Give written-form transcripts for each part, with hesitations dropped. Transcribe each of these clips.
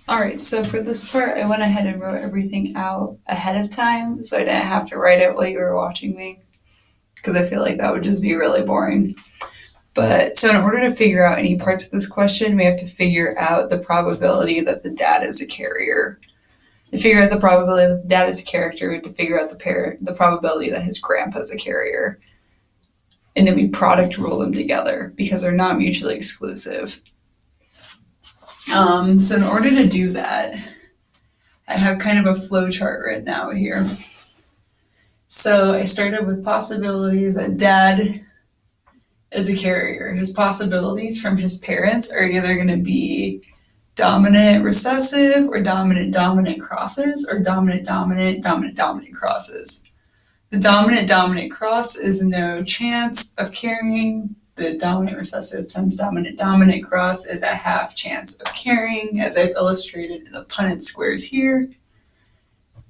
All right, so for this part, I went ahead and wrote everything out ahead of time so I didn't have to write it while you were watching me because I feel like that would just be really boring. But so, in order to figure out any parts of this question, we have to figure out the probability that the dad is a carrier. To figure out the probability that the dad is a character, we have to figure out the probability that his grandpa's a carrier. And then we product rule them together because they're not mutually exclusive. So in order to do that, I have kind of a flow chart written out here. So I started with possibilities that dad is a carrier. His possibilities from his parents are either going to be dominant recessive or dominant dominant crosses or dominant dominant dominant dominant crosses. The dominant dominant cross is no chance of carrying. The dominant recessive times dominant dominant cross is a half chance of carrying, as I've illustrated in the Punnett squares here.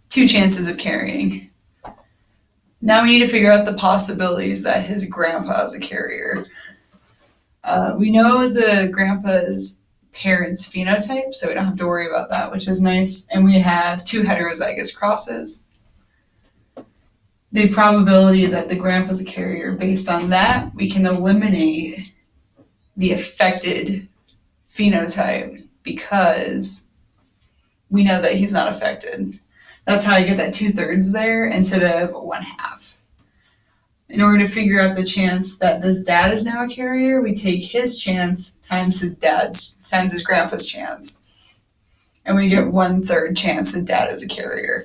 2 chances of carrying. Now we need to figure out the possibilities that his grandpa is a carrier. We know the grandpa's parents' phenotype, so we don't have to worry about that, which is nice. And we have 2 heterozygous crosses. The probability that the grandpa's a carrier, based on that, we can eliminate the affected phenotype because we know that he's not affected. That's how I get that 2/3 there instead of 1/2. In order to figure out the chance that this dad is now a carrier, we take his chance times his grandpa's chance. And we get 1/3 chance that dad is a carrier.